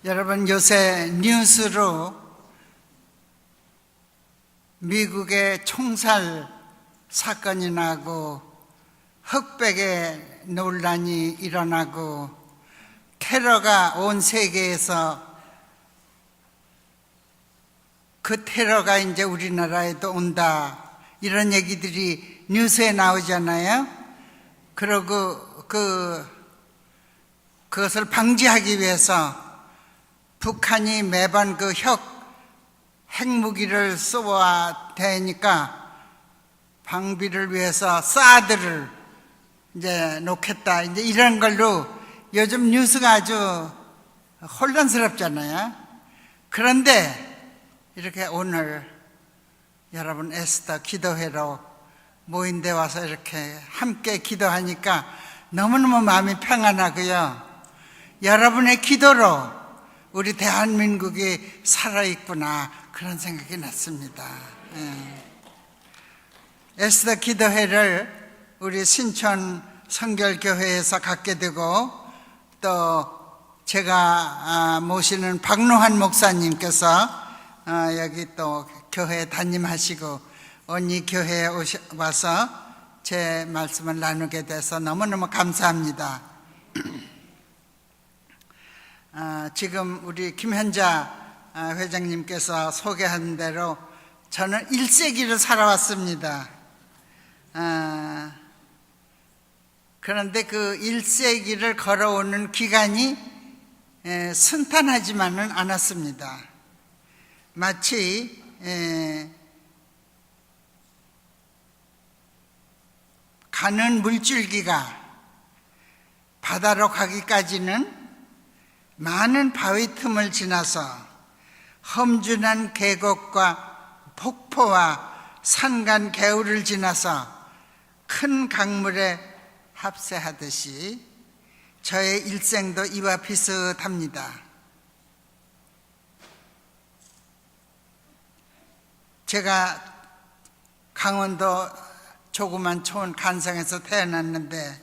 여러분, 요새 뉴스로 미국의 총살 사건이 나고 흑백의 논란이 일어나고 테러가 온 세계에서 그 테러가 이제 우리나라에도 온다, 이런 얘기들이 뉴스에 나오잖아요. 그러고 그것을 방지하기 위해서 북한이 매번 그 핵무기를 쏘아 대니까 방비를 위해서 사드를 이제 놓겠다, 이제 이런 걸로 요즘 뉴스가 아주 혼란스럽잖아요. 그런데 이렇게 오늘 여러분 에스더 기도회로 모인 데 와서 이렇게 함께 기도하니까 너무너무 마음이 평안하고요. 여러분의 기도로 우리 대한민국이 살아있구나, 그런 생각이 났습니다. 에스더 기도회를 우리 신촌 성결교회에서 갖게 되고, 또 제가 모시는 박노한 목사님께서 여기 또 교회에 담임하시고 언니 교회에 와서 제 말씀을 나누게 돼서 너무너무 감사합니다. 지금 우리 김현자 회장님께서 소개한 대로 저는 1세기를 살아왔습니다. 그런데 그 1세기를 걸어오는 기간이 순탄하지만은 않았습니다. 마치 가는 물줄기가 바다로 가기까지는 많은 바위 틈을 지나서 험준한 계곡과 폭포와 산간 개울을 지나서 큰 강물에 합세하듯이 저의 일생도 이와 비슷합니다. 제가 강원도 조그만 촌 간성에서 태어났는데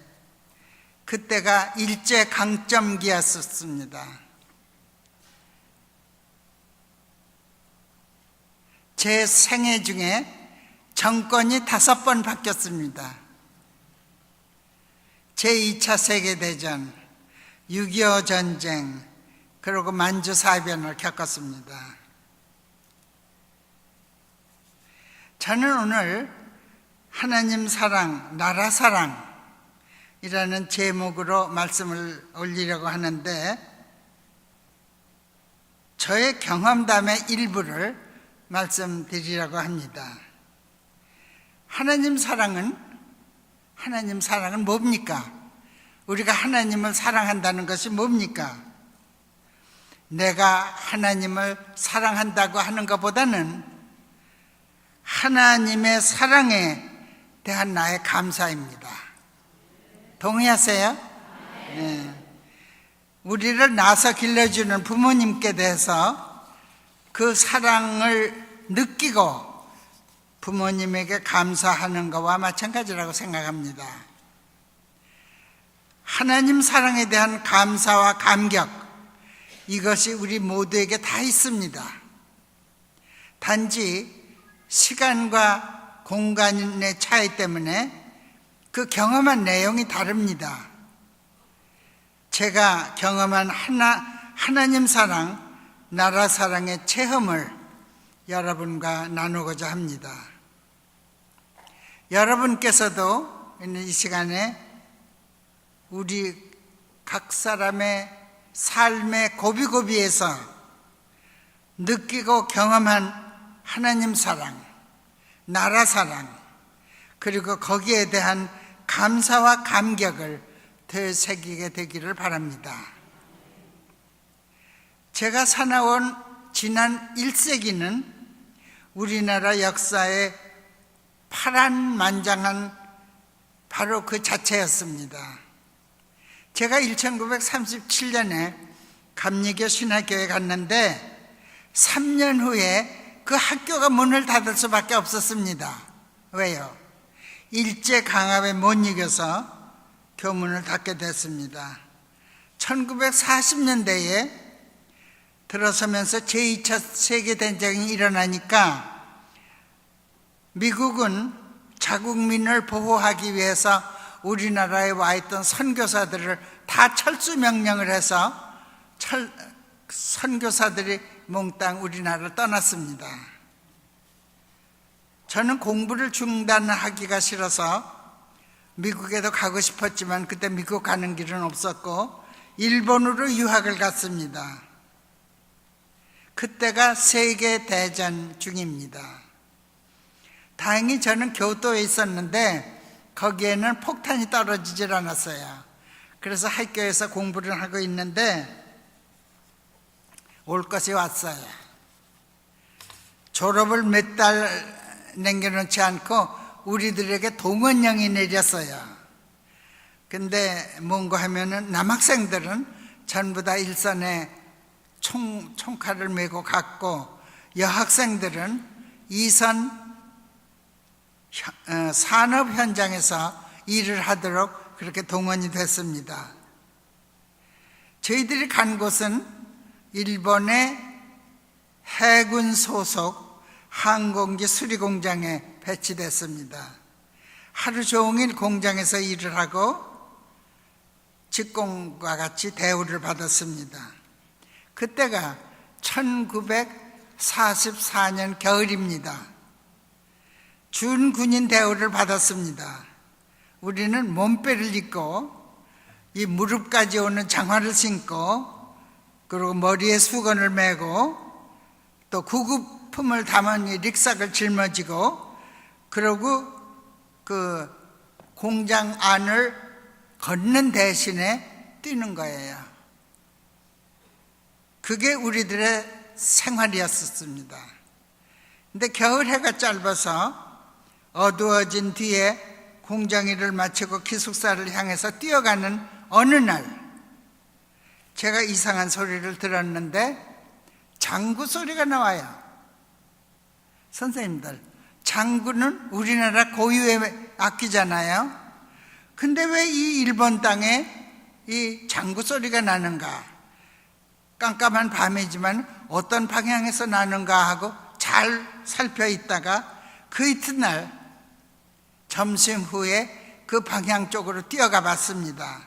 그때가 일제 강점기였었습니다. 제 생애 중에 정권이 5번 바뀌었습니다. 제2차 세계대전, 6.25 전쟁, 그리고 만주사변을 겪었습니다. 저는 오늘 하나님 사랑, 나라 사랑 이라는 제목으로 말씀을 올리려고 하는데, 저의 경험담의 일부를 말씀드리려고 합니다. 하나님 사랑은 뭡니까? 우리가 하나님을 사랑한다는 것이 뭡니까? 내가 하나님을 사랑한다고 하는 것보다는 하나님의 사랑에 대한 나의 감사입니다. 동의하세요? 네. 우리를 낳아서 길러주는 부모님께 대해서 그 사랑을 느끼고 부모님에게 감사하는 것과 마찬가지라고 생각합니다. 하나님 사랑에 대한 감사와 감격, 이것이 우리 모두에게 다 있습니다. 단지 시간과 공간의 차이 때문에 그 경험한 내용이 다릅니다. 제가 경험한 하나님 사랑, 나라 사랑의 체험을 여러분과 나누고자 합니다. 여러분께서도 이 시간에 우리 각 사람의 삶의 고비고비에서 느끼고 경험한 하나님 사랑, 나라 사랑, 그리고 거기에 대한 감사와 감격을 되새기게 되기를 바랍니다. 제가 살아온 지난 1세기는 우리나라 역사의 파란만장한 바로 그 자체였습니다. 제가 1937년에 감리교 신학교에 갔는데 3년 후에 그 학교가 문을 닫을 수밖에 없었습니다. 왜요? 일제 강압에 못 이겨서 교문을 닫게 됐습니다. 1940년대에 들어서면서 제2차 세계대전이 일어나니까 미국은 자국민을 보호하기 위해서 우리나라에 와 있던 선교사들을 다 철수 명령을 해서 선교사들이 몽땅 우리나라를 떠났습니다. 저는 공부를 중단하기가 싫어서 미국에도 가고 싶었지만 그때 미국 가는 길은 없었고 일본으로 유학을 갔습니다. 그때가 세계대전 중입니다. 다행히 저는 교토에 있었는데 거기에는 폭탄이 떨어지질 않았어요. 그래서 학교에서 공부를 하고 있는데 올 것이 왔어요. 졸업을 몇 달 남겨놓지 않고 우리들에게 동원령이 내렸어요. 근데 뭔가 하면은 남학생들은 전부 다 일선에 총칼을 메고 갔고 여학생들은 이선 산업 현장에서 일을 하도록 그렇게 동원이 됐습니다. 저희들이 간 곳은 일본의 해군 소속 항공기 수리공장에 배치됐습니다. 하루 종일 공장에서 일을 하고 직공과 같이 대우를 받았습니다. 그때가 1944년 겨울입니다. 준군인 대우를 받았습니다. 우리는 몸빼를 입고 이 무릎까지 오는 장화를 신고 그리고 머리에 수건을 메고 또 구급품을 담은 이 릭삭을 짊어지고 그리고 그 공장 안을 걷는 대신에 뛰는 거예요. 그게 우리들의 생활이었습니다. 근데 겨울 해가 짧아서 어두워진 뒤에 공장 일을 마치고 기숙사를 향해서 뛰어가는 어느 날 제가 이상한 소리를 들었는데 장구 소리가 나와요. 선생님들, 장구는 우리나라 고유의 악기잖아요. 근데 왜 이 일본 땅에 이 장구 소리가 나는가? 깜깜한 밤이지만 어떤 방향에서 나는가 하고 잘 살펴있다가 그 이튿날 점심 후에 그 방향 쪽으로 뛰어가 봤습니다.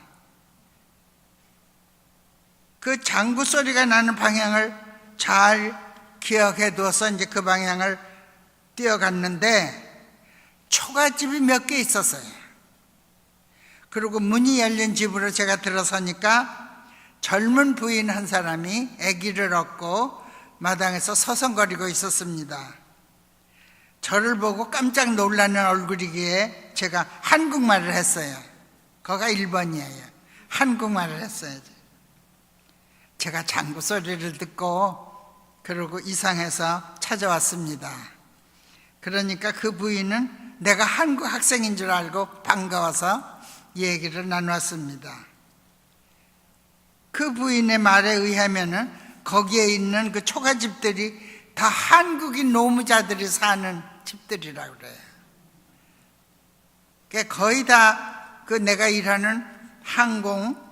그 장구 소리가 나는 방향을 잘 기억해 두어서 이제 그 방향을 뛰어갔는데 초가집이 몇 개 있었어요. 그리고 문이 열린 집으로 제가 들어서니까 젊은 부인 한 사람이 아기를 업고 마당에서 서성거리고 있었습니다. 저를 보고 깜짝 놀라는 얼굴이기에 제가 한국말을 했어요. 거기가 일본이에요. 한국말을 했어요. 제가 장구 소리를 듣고 그러고 이상해서 찾아왔습니다. 그러니까 그 부인은 내가 한국 학생인 줄 알고 반가워서 얘기를 나눴습니다. 그 부인의 말에 의하면은 거기에 있는 그 초가집들이 다 한국인 노무자들이 사는 집들이라고 그래요. 그러니까 거의 다 그 내가 일하는 항공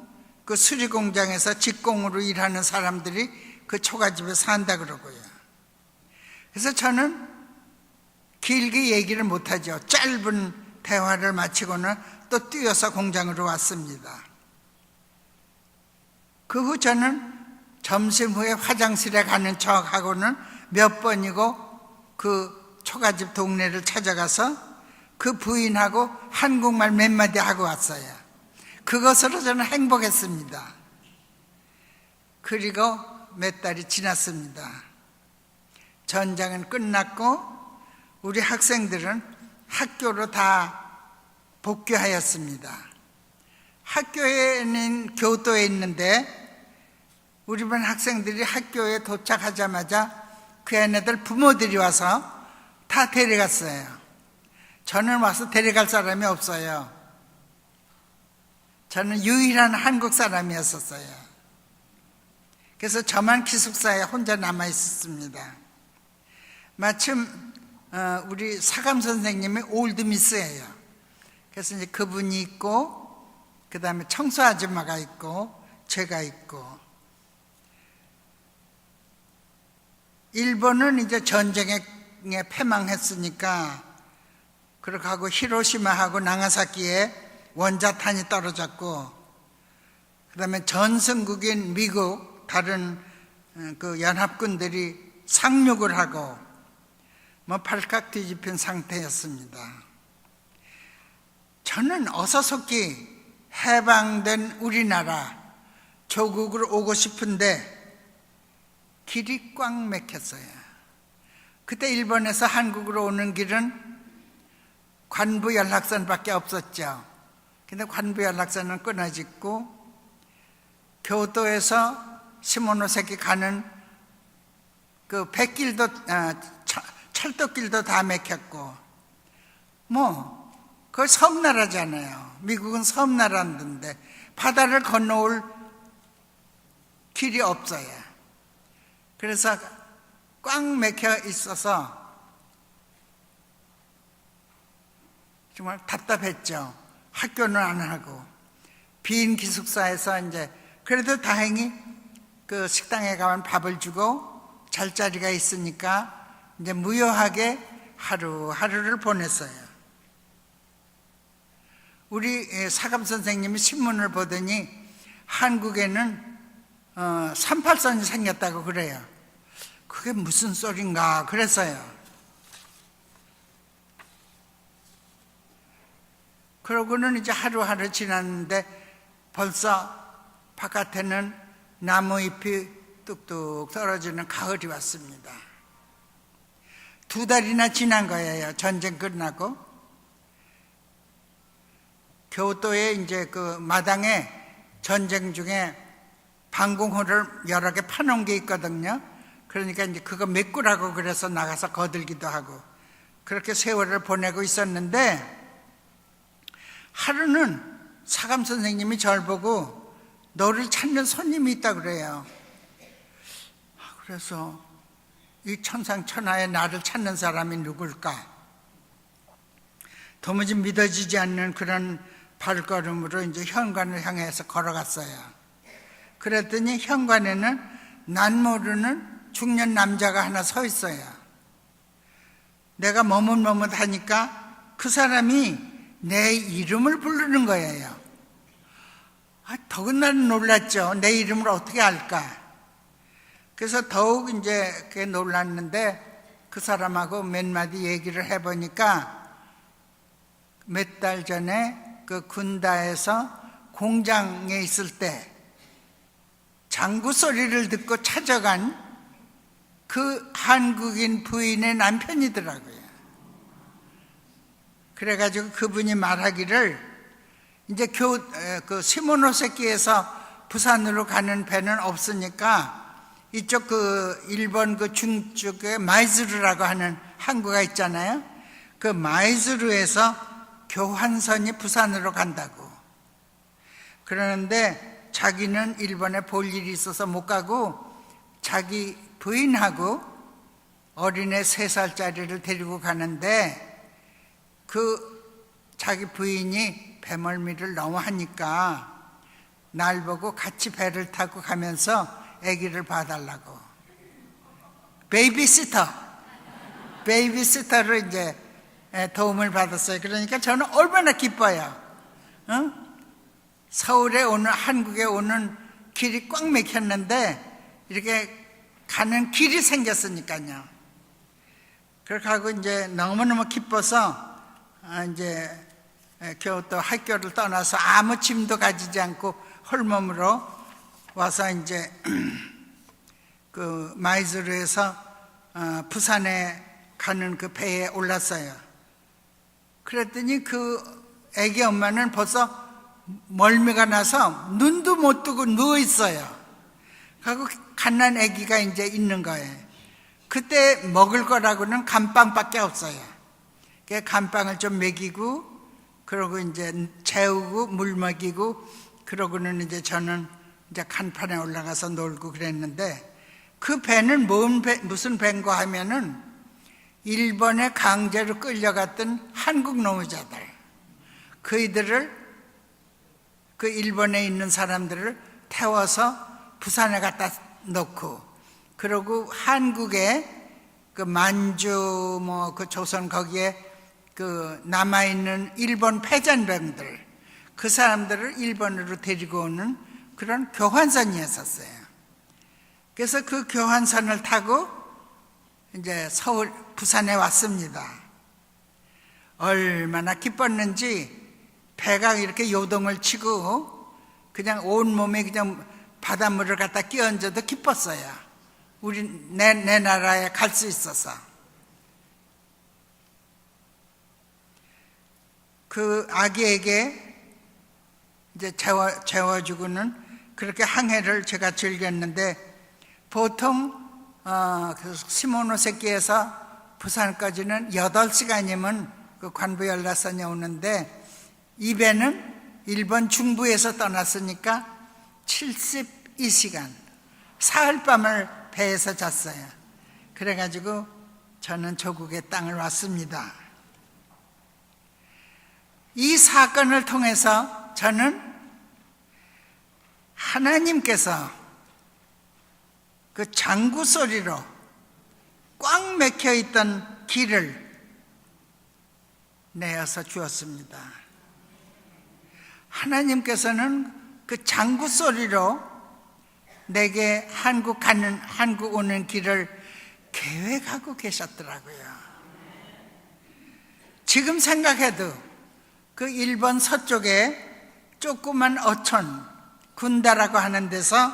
그 수리 공장에서 직공으로 일하는 사람들이 그 초가집에 산다 그러고요. 그래서 저는 길게 얘기를 못하죠. 짧은 대화를 마치고는 또 뛰어서 공장으로 왔습니다. 그 후 저는 점심 후에 화장실에 가는 척하고는 몇 번이고 그 초가집 동네를 찾아가서 그 부인하고 한국말 몇 마디 하고 왔어요. 그것으로 저는 행복했습니다. 그리고 몇 달이 지났습니다. 전장은 끝났고 우리 학생들은 학교로 다 복귀하였습니다. 학교에는 교토에 있는데 우리 반 학생들이 학교에 도착하자마자 그 애네들 부모들이 와서 다 데려갔어요. 저는 와서 데려갈 사람이 없어요. 저는 유일한 한국 사람이었었어요. 그래서 저만 기숙사에 혼자 남아 있었습니다. 마침 우리 사감 선생님이 올드미스예요. 그래서 이제 그분이 있고 그 다음에 청소 아줌마가 있고 제가 있고 일본은 이제 전쟁에 패망했으니까 그렇게 하고 히로시마하고 나가사키에 원자탄이 떨어졌고, 그 다음에 전승국인 미국 다른 그 연합군들이 상륙을 하고 뭐 팔깍 뒤집힌 상태였습니다. 저는 어서속히 해방된 우리나라 조국으로 오고 싶은데 길이 꽉 막혔어요. 그때 일본에서 한국으로 오는 길은 관부 연락선밖에 없었죠. 근데 관부 연락선은 끊어졌고, 교토에서 시모노세키 가는 그 백길도 철도길도 다 막혔고, 그 섬나라잖아요. 미국은 섬나라인데 바다를 건너올 길이 없어요. 그래서 꽉 막혀 있어서 정말 답답했죠. 학교는 안 하고 빈 기숙사에서 이제 그래도 다행히 그 식당에 가면 밥을 주고 잘자리가 있으니까 이제 무효하게 하루하루를 보냈어요. 우리 사감 선생님이 신문을 보더니 한국에는 38선이 생겼다고 그래요. 그게 무슨 소린가 그랬어요. 그러고는 이제 하루하루 지났는데 벌써 바깥에는 나무잎이 뚝뚝 떨어지는 가을이 왔습니다. 2달이나 지난 거예요. 전쟁 끝나고. 교토에 이제 그 마당에 전쟁 중에 방공호를 여러 개 파놓은 게 있거든요. 그러니까 이제 그거 메꾸라고 그래서 나가서 거들기도 하고 그렇게 세월을 보내고 있었는데, 하루는 사감 선생님이 저를 보고 너를 찾는 손님이 있다 그래요. 그래서 이 천상천하에 나를 찾는 사람이 누굴까? 도무지 믿어지지 않는 그런 발걸음으로 이제 현관을 향해서 걸어갔어요. 그랬더니 현관에는 난 모르는 중년 남자가 하나 서 있어요. 내가 머뭇머뭇하니까 그 사람이 내 이름을 부르는 거예요. 더군다나 놀랐죠. 내 이름을 어떻게 알까? 그래서 더욱 이제 그게 놀랐는데, 그 사람하고 몇 마디 얘기를 해보니까 몇 달 전에 그 군다에서 공장에 있을 때 장구 소리를 듣고 찾아간 그 한국인 부인의 남편이더라고요. 그래가지고 그분이 말하기를 이제 그 시모노세키에서 부산으로 가는 배는 없으니까 이쪽 그 일본 그 중쪽에 마이즈루라고 하는 항구가 있잖아요. 그 마이즈루에서 교환선이 부산으로 간다고. 그러는데 자기는 일본에 볼 일이 있어서 못 가고 자기 부인하고 어린애 3살짜리를 데리고 가는데, 그 자기 부인이 배멀미를 너무 하니까 날 보고 같이 배를 타고 가면서 아기를 봐달라고. 베이비시터로 이제 도움을 받았어요. 그러니까 저는 얼마나 기뻐요. 서울에 오는, 한국에 오는 길이 꽉 막혔는데 이렇게 가는 길이 생겼으니까요. 그렇게 하고 이제 너무너무 기뻐서 이제 교토 학교를 떠나서 아무 짐도 가지지 않고 홀몸으로 와서 이제 그 마이즈루에서 부산에 가는 그 배에 올랐어요. 그랬더니 그 애기 엄마는 벌써 멀미가 나서 눈도 못 뜨고 누워 있어요. 하고 갓난 애기가 이제 있는 거예요. 그때 먹을 거라고는 감빵밖에 없어요. 감빵을 좀 먹이고, 그러고 이제 재우고 물 먹이고, 그러고는 이제 저는 이제 간판에 올라가서 놀고 그랬는데, 그 배는 무슨 배인가 하면은 일본에 강제로 끌려갔던 한국 노무자들, 그이들을, 그 일본에 있는 사람들을 태워서 부산에 갖다 놓고 그리고 한국에 그 만주 그 조선 거기에 그 남아있는 일본 패잔병들, 그 사람들을 일본으로 데리고 오는 그런 교환선이었었어요. 그래서 그 교환선을 타고 이제 부산에 왔습니다. 얼마나 기뻤는지 배가 이렇게 요동을 치고 그냥 온몸에 그냥 바닷물을 갖다 끼얹어도 기뻤어요. 내 나라에 갈 수 있어서. 그 아기에게 이제 재워주고는 그렇게 항해를 제가 즐겼는데, 보통 시모노세키에서 부산까지는 8시간이면 그 관부 연락선이 오는데, 이 배는 일본 중부에서 떠났으니까 72시간, 사흘밤을 배에서 잤어요. 그래가지고 저는 조국의 땅을 왔습니다. 이 사건을 통해서 저는 하나님께서 그 장구 소리로 꽉 막혀 있던 길을 내어서 주었습니다. 하나님께서는 그 장구 소리로 내게 한국 오는 길을 계획하고 계셨더라고요. 지금 생각해도 그 일본 서쪽에 조그만 어촌 군다라고 하는 데서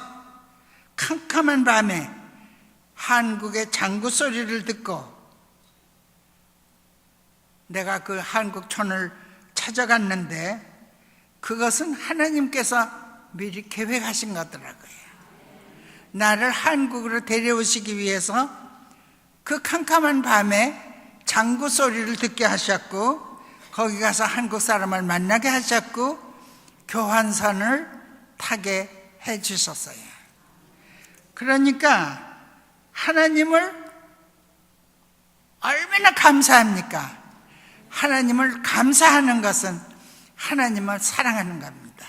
캄캄한 밤에 한국의 장구 소리를 듣고 내가 그 한국촌을 찾아갔는데, 그것은 하나님께서 미리 계획하신 거더라고요. 나를 한국으로 데려오시기 위해서 그 캄캄한 밤에 장구 소리를 듣게 하셨고, 거기 가서 한국 사람을 만나게 하셨고, 교환선을 타게 해 주셨어요. 그러니까 하나님을 얼마나 감사합니까? 하나님을 감사하는 것은 하나님을 사랑하는 겁니다.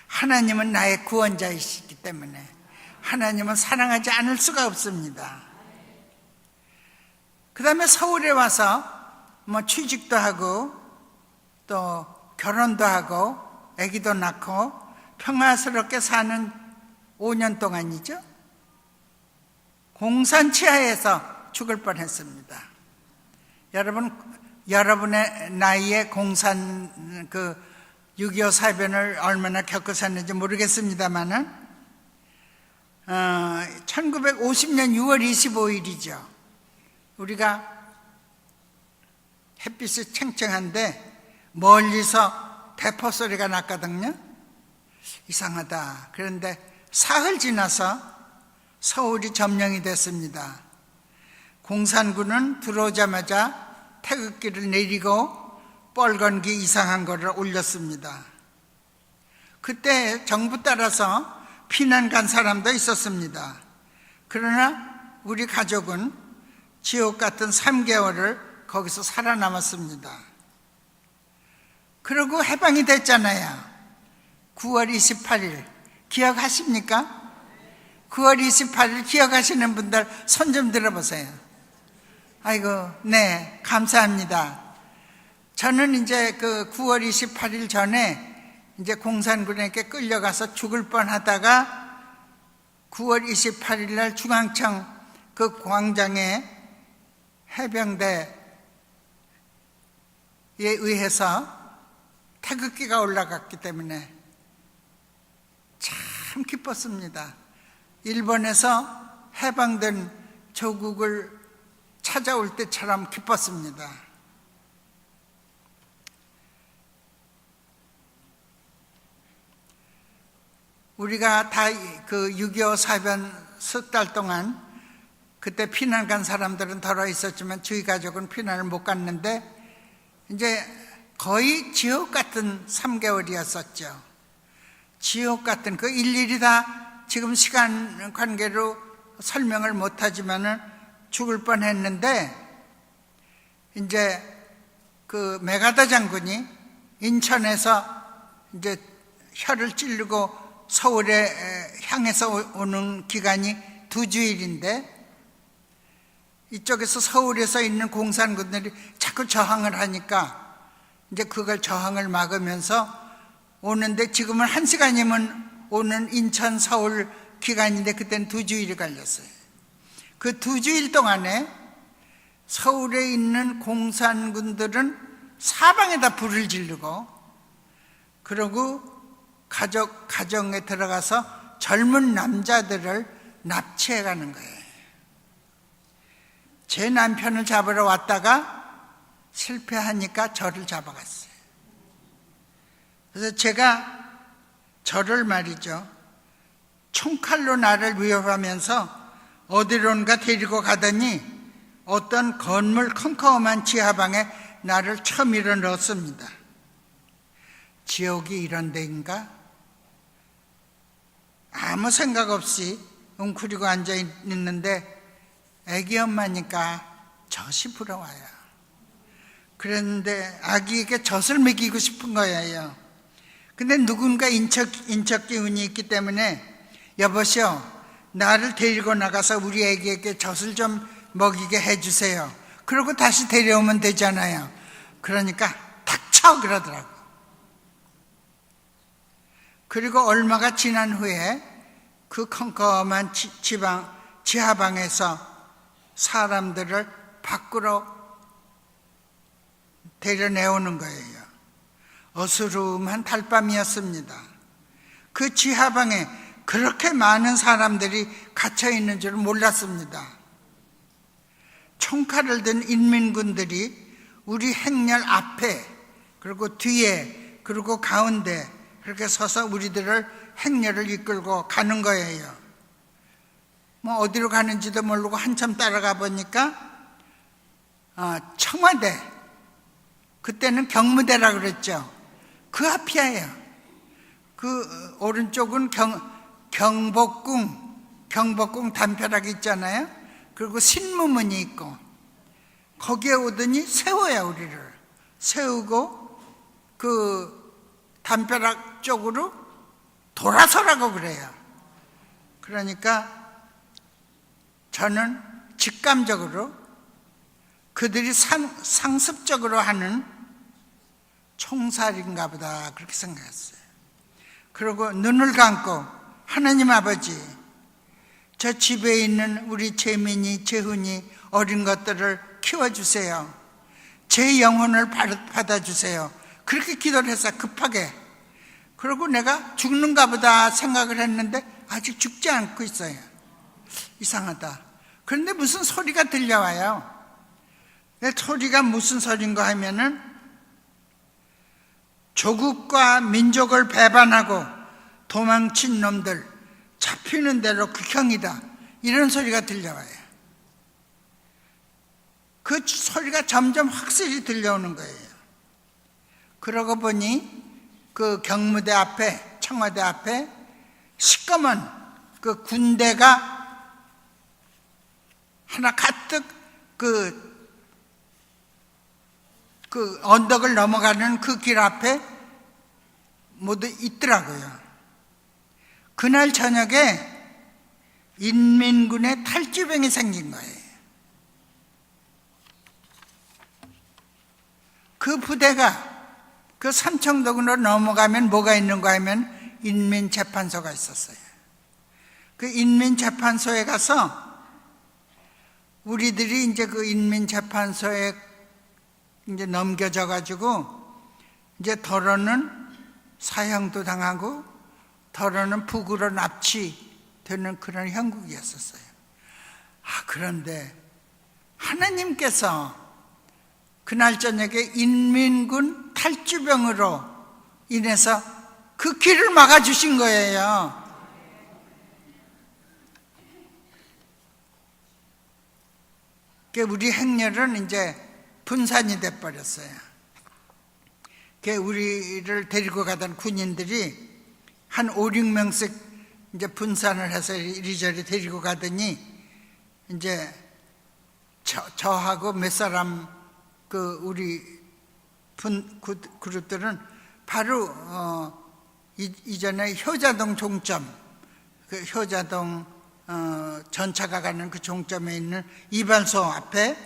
하나님은 나의 구원자이시기 때문에 하나님은 사랑하지 않을 수가 없습니다. 그 다음에 서울에 와서 취직도 하고 또 결혼도 하고 아기도 낳고 평화스럽게 사는 5년 동안이죠. 공산 치하에서 죽을 뻔했습니다. 여러분의 나이에 공산 6.25 사변을 얼마나 겪으셨는지 모르겠습니다만은 1950년 6월 25일이죠. 우리가 햇빛이 챙챙한데 멀리서 대포 소리가 났거든요. 이상하다. 그런데 사흘 지나서 서울이 점령이 됐습니다. 공산군은 들어오자마자 태극기를 내리고 뻘건기 이상한 거를 올렸습니다. 그때 정부 따라서 피난 간 사람도 있었습니다. 그러나 우리 가족은 지옥 같은 3개월을 거기서 살아남았습니다. 그리고 해방이 됐잖아요. 9월 28일 기억하십니까? 9월 28일 기억하시는 분들 손 좀 들어보세요. 아이고, 네, 감사합니다. 저는 이제 그 9월 28일 전에 이제 공산군에게 끌려가서 죽을 뻔 하다가 9월 28일 날 중앙청 그 광장에 해병대에 의해서 태극기가 올라갔기 때문에 참 기뻤습니다. 일본에서 해방된 조국을 찾아올 때처럼 기뻤습니다. 우리가 다 그 6.25 사변 석 달 동안 그때 피난 간 사람들은 덜어 있었지만 저희 가족은 피난을 못 갔는데 이제 거의 지옥 같은 3개월이었었죠. 지옥 같은 그 일일이 다 지금 시간 관계로 설명을 못 하지만은 죽을 뻔 했는데, 이제 그 메가더 장군이 인천에서 이제 혀를 찌르고 서울에 향해서 오는 기간이 2주일인데 이쪽에서 서울에서 있는 공산군들이 자꾸 저항을 하니까 이제 그걸 저항을 막으면서 오는데 지금은 1시간이면 오는 인천 서울 기간인데 그때는 2주일이 걸렸어요. 그 2주일 동안에 서울에 있는 공산군들은 사방에다 불을 지르고 그러고 가정에 들어가서 젊은 남자들을 납치해 가는 거예요. 제 남편을 잡으러 왔다가 실패하니까 저를 잡아갔어요. 그래서 제가 저를 말이죠, 총칼로 나를 위협하면서 어디론가 데리고 가더니 어떤 건물 컴컴한 지하방에 나를 처밀어 넣었습니다. 지옥이 이런 데인가? 아무 생각 없이 웅크리고 앉아 있는데 아기 엄마니까 젖이 불어와요. 그랬는데 아기에게 젖을 먹이고 싶은 거예요. 근데 누군가 인척 기운이 있기 때문에 여보시오, 나를 데리고 나가서 우리 아기에게 젖을 좀 먹이게 해주세요. 그러고 다시 데려오면 되잖아요. 그러니까 닥쳐 그러더라고. 그리고 얼마가 지난 후에 그 컴컴한 지하방에서 사람들을 밖으로 데려내오는 거예요. 어스름한 달밤이었습니다. 그 지하방에 그렇게 많은 사람들이 갇혀 있는 줄 몰랐습니다. 총칼을 든 인민군들이 우리 행렬 앞에 그리고 뒤에 그리고 가운데 그렇게 서서 우리들을 행렬을 이끌고 가는 거예요. 뭐 어디로 가는지도 모르고 한참 따라가 보니까 청와대, 그때는 경무대라 그랬죠. 그 앞이에요. 그 오른쪽은 경복궁 담벼락 있잖아요. 그리고 신무문이 있고 거기에 오더니 세워요. 우리를 세우고 그 담벼락 쪽으로 돌아서라고 그래요. 그러니까 저는 직감적으로 그들이 상습적으로 하는 총살인가 보다 그렇게 생각했어요. 그리고 눈을 감고 하나님 아버지, 저 집에 있는 우리 재민이, 재훈이 어린 것들을 키워주세요. 제 영혼을 받아주세요. 그렇게 기도를 했어요. 급하게. 그리고 내가 죽는가 보다 생각을 했는데 아직 죽지 않고 있어요. 이상하다. 그런데 무슨 소리가 들려와요. 소리가 무슨 소리인가 하면은 조국과 민족을 배반하고 도망친 놈들 잡히는 대로 극형이다, 이런 소리가 들려와요. 그 소리가 점점 확실히 들려오는 거예요. 그러고 보니 그 경무대 앞에, 청와대 앞에 시꺼먼 그 군대가 하나 가득 그 언덕을 넘어가는 그 길 앞에 모두 있더라고요. 그날 저녁에 인민군의 탈주병이 생긴 거예요. 그 부대가 그 삼청동으로 넘어가면 뭐가 있는가 하면 인민재판소가 있었어요. 그 인민재판소에 가서 우리들이 이제 그 인민재판소에 이제 넘겨져 가지고 이제 덜어는 사형도 당하고 덜어는 북으로 납치되는 그런 형국이었었어요. 그런데 하나님께서 그날 저녁에 인민군 탈주병으로 인해서 그 길을 막아주신 거예요. 우리 행렬은 이제 분산이 돼버렸어요. 우리를 데리고 가던 군인들이 한 5, 6명씩 이제 분산을 해서 이리저리 데리고 가더니 이제 저하고 몇 사람 우리 그룹들은 바로 이전에 효자동 종점, 그 효자동 전차가 가는 그 종점에 있는 이발소 앞에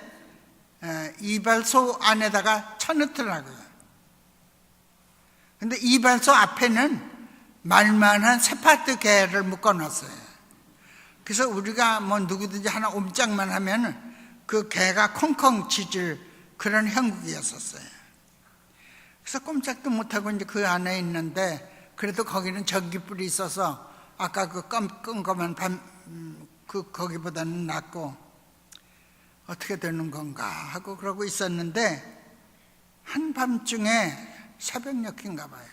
이발소 안에다가 쳐넣더라고요. 근데 이발소 앞에는 말만한 세파트 개를 묶어놨어요. 그래서 우리가 뭐 누구든지 하나 옴짝만 하면은 그 개가 콩콩 짖을 그런 형국이었었어요. 그래서 꼼짝도 못하고 이제 그 안에 있는데, 그래도 거기는 전기불이 있어서 아까 그 껌껌한 거기보다는 낫고 어떻게 되는 건가 하고 그러고 있었는데, 한밤중에 새벽녘인가 봐요.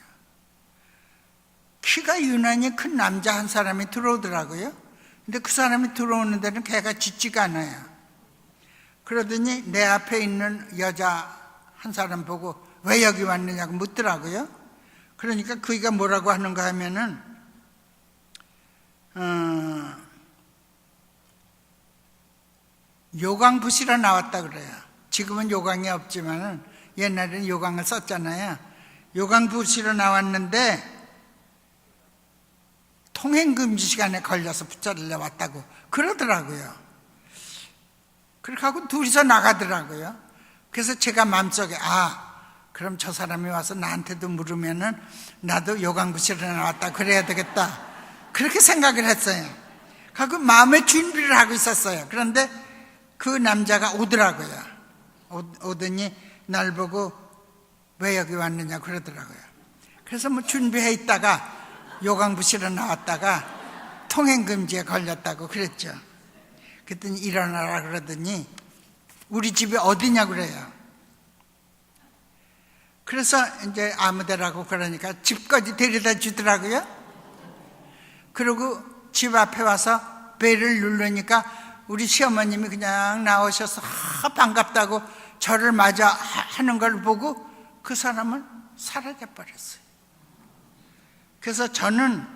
키가 유난히 큰 남자 한 사람이 들어오더라고요. 근데 그 사람이 들어오는 데는 개가 짖지가 않아요. 그러더니 내 앞에 있는 여자 한 사람 보고 왜 여기 왔느냐고 묻더라고요. 그러니까 그이가 뭐라고 하는가 하면은 요강 부시러 나왔다 그래요. 지금은 요강이 없지만은 옛날에는 요강을 썼잖아요. 요강 부시러 나왔는데 통행금지 시간에 걸려서 붙잡으려 왔다고 그러더라고요. 그렇게 하고 둘이서 나가더라고요. 그래서 제가 마음속에 그럼 저 사람이 와서 나한테도 물으면은 나도 요강 부시러 나왔다 그래야 되겠다, 그렇게 생각을 했어요. 그리고 마음의 준비를 하고 있었어요. 그런데 그 남자가 오더라고요. 오더니 날 보고 왜 여기 왔느냐 그러더라고요. 그래서 뭐 준비해 있다가 요강 부시러 나왔다가 통행금지에 걸렸다고 그랬죠. 그랬더니 일어나라 그러더니 우리 집이 어디냐 그래요. 그래서 이제 아무데라고 그러니까 집까지 데려다 주더라고요. 그리고 집 앞에 와서 벨을 누르니까 우리 시어머님이 그냥 나오셔서 반갑다고 저를 맞아 하는 걸 보고 그 사람은 사라져 버렸어요. 그래서 저는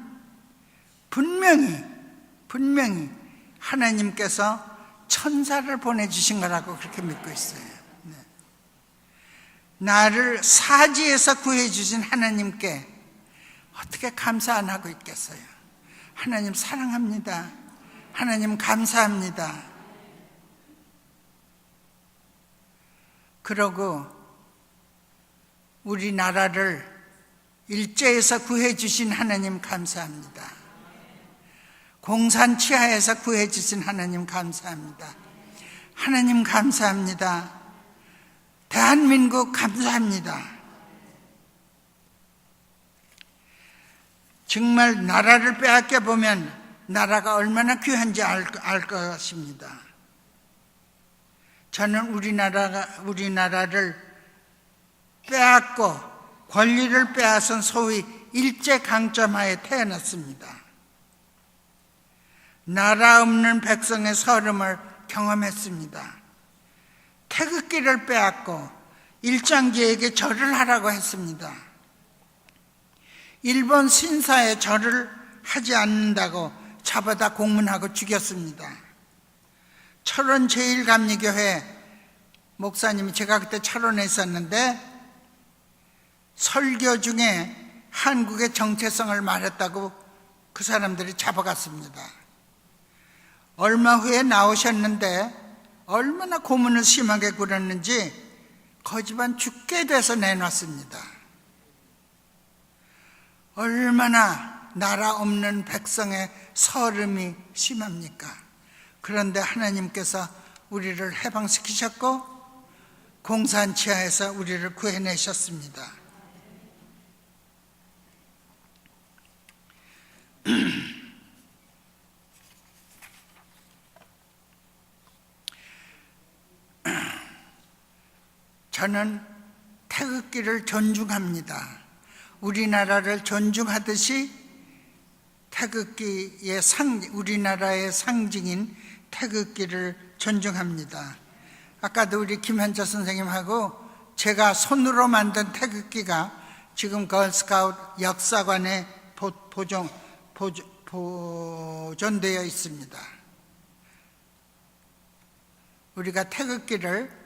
분명히 하나님께서 천사를 보내주신 거라고 그렇게 믿고 있어요. 네. 나를 사지에서 구해주신 하나님께 어떻게 감사 안 하고 있겠어요. 하나님 사랑합니다. 하나님 감사합니다. 그러고 우리나라를 일제에서 구해주신 하나님 감사합니다. 공산 치하에서 구해주신 하나님 감사합니다. 하나님 감사합니다. 대한민국 감사합니다. 정말 나라를 빼앗겨 보면 나라가 얼마나 귀한지 알 것입니다. 저는 우리나라를 빼앗고 권리를 빼앗은 소위 일제강점하에 태어났습니다. 나라 없는 백성의 서름을 경험했습니다. 태극기를 빼앗고 일장기에게 절을 하라고 했습니다. 일본 신사에 절을 하지 않는다고 잡아다 공문하고 죽였습니다. 철원 제1감리교회 목사님이, 제가 그때 철원에 있었는데 설교 중에 한국의 정체성을 말했다고 그 사람들이 잡아갔습니다. 얼마 후에 나오셨는데 얼마나 고문을 심하게 굴었는지 거지반 죽게 돼서 내놨습니다. 얼마나 나라 없는 백성의 서름이 심합니까? 그런데 하나님께서 우리를 해방시키셨고 공산치하에서 우리를 구해내셨습니다. 저는 태극기를 존중합니다. 우리나라를 존중하듯이 태극기의 우리나라의 상징인 태극기를 존중합니다. 아까도 우리 김현자 선생님하고 제가 손으로 만든 태극기가 지금 걸스카우트 역사관에 보존되어 있습니다. 우리가 태극기를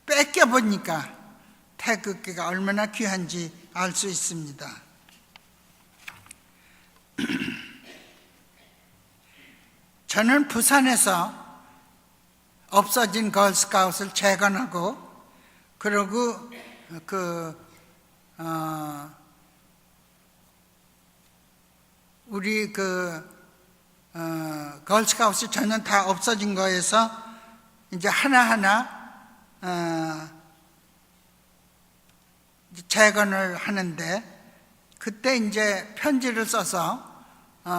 뺏겨보니까 태극기가 얼마나 귀한지 알 수 있습니다. 저는 부산에서 없어진 걸스카웃을 재건하고, 그리고 우리 걸스카웃이 전혀 다 없어진 거에서 이제 하나하나 재건을 하는데, 그때 이제 편지를 써서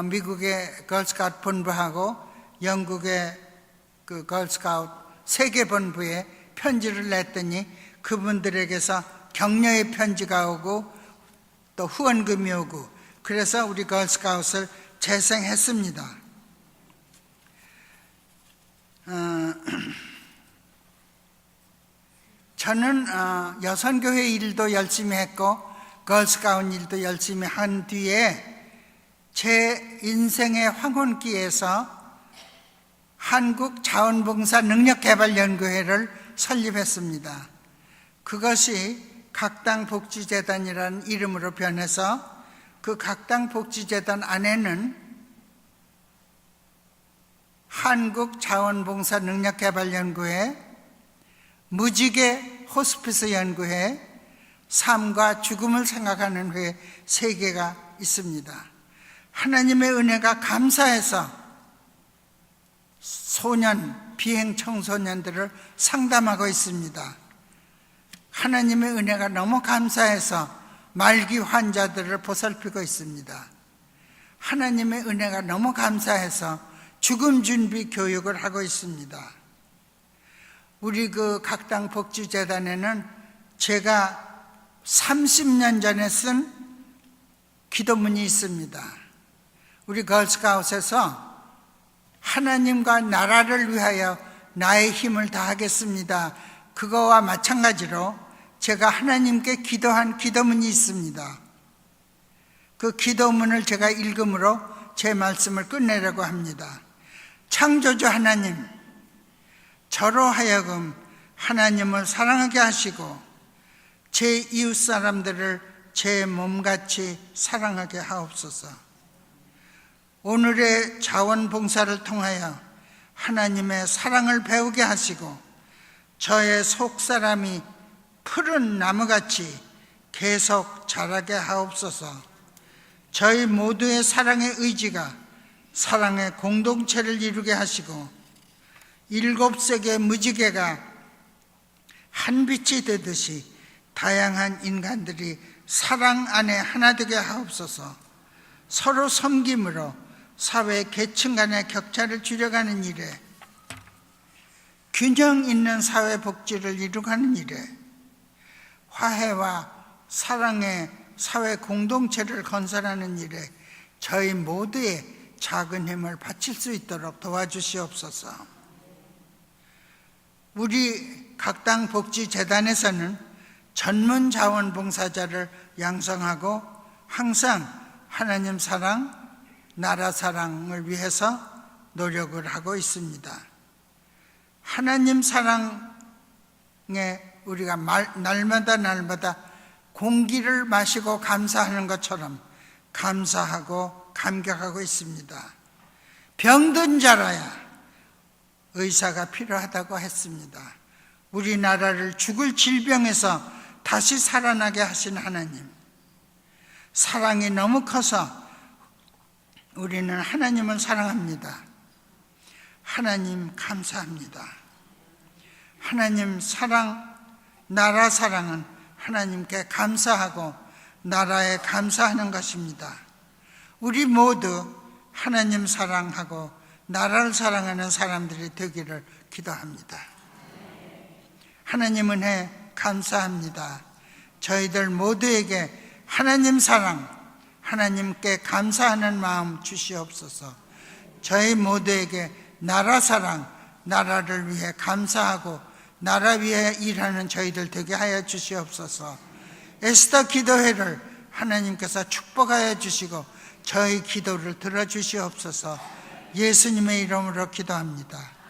미국의 걸스카웃 본부하고 영국의 그 걸스카웃 세계 본부에 편지를 냈더니 그분들에게서 격려의 편지가 오고 또 후원금이 오고, 그래서 우리 걸스카웃을 재생했습니다. 저는 여선교회 일도 열심히 했고 걸스카웃 일도 열심히 한 뒤에 제 인생의 황혼기에서 한국자원봉사능력개발연구회를 설립했습니다. 그것이 각당복지재단이라는 이름으로 변해서 그 각당복지재단 안에는 한국자원봉사능력개발연구회, 무지개 호스피스 연구회, 삶과 죽음을 생각하는 회 3개가 있습니다. 하나님의 은혜가 감사해서 소년, 비행 청소년들을 상담하고 있습니다. 하나님의 은혜가 너무 감사해서 말기 환자들을 보살피고 있습니다. 하나님의 은혜가 너무 감사해서 죽음 준비 교육을 하고 있습니다. 우리 그 각당 복지재단에는 제가 30년 전에 쓴 기도문이 있습니다. 우리 걸스카웃에서 하나님과 나라를 위하여 나의 힘을 다하겠습니다. 그거와 마찬가지로 제가 하나님께 기도한 기도문이 있습니다. 그 기도문을 제가 읽음으로 제 말씀을 끝내려고 합니다. 창조주 하나님, 저로 하여금 하나님을 사랑하게 하시고 제 이웃 사람들을 제 몸같이 사랑하게 하옵소서. 오늘의 자원봉사를 통하여 하나님의 사랑을 배우게 하시고 저의 속사람이 푸른 나무같이 계속 자라게 하옵소서. 저희 모두의 사랑의 의지가 사랑의 공동체를 이루게 하시고 7색의 무지개가 한 빛이 되듯이 다양한 인간들이 사랑 안에 하나 되게 하옵소서. 서로 섬김으로 사회 계층 간의 격차를 줄여가는 일에, 균형 있는 사회 복지를 이루가는 일에, 화해와 사랑의 사회 공동체를 건설하는 일에 저희 모두의 작은 힘을 바칠 수 있도록 도와주시옵소서. 우리 각당 복지재단에서는 전문 자원봉사자를 양성하고 항상 하나님 사랑, 나라 사랑을 위해서 노력을 하고 있습니다. 하나님 사랑에 우리가 날마다 공기를 마시고 감사하는 것처럼 감사하고 감격하고 있습니다. 병든 자라야 의사가 필요하다고 했습니다. 우리나라를 죽을 질병에서 다시 살아나게 하신 하나님, 사랑이 너무 커서 우리는 하나님을 사랑합니다. 하나님 감사합니다. 하나님 사랑, 나라 사랑은 하나님께 감사하고 나라에 감사하는 것입니다. 우리 모두 하나님 사랑하고 나라를 사랑하는 사람들이 되기를 기도합니다. 하나님 은혜 감사합니다. 저희들 모두에게 하나님 사랑, 하나님께 감사하는 마음 주시옵소서. 저희 모두에게 나라 사랑, 나라를 위해 감사하고 나라 위해 일하는 저희들 되게 하여 주시옵소서. 에스더 기도회를 하나님께서 축복하여 주시고 저희 기도를 들어주시옵소서. 예수님의 이름으로 기도합니다.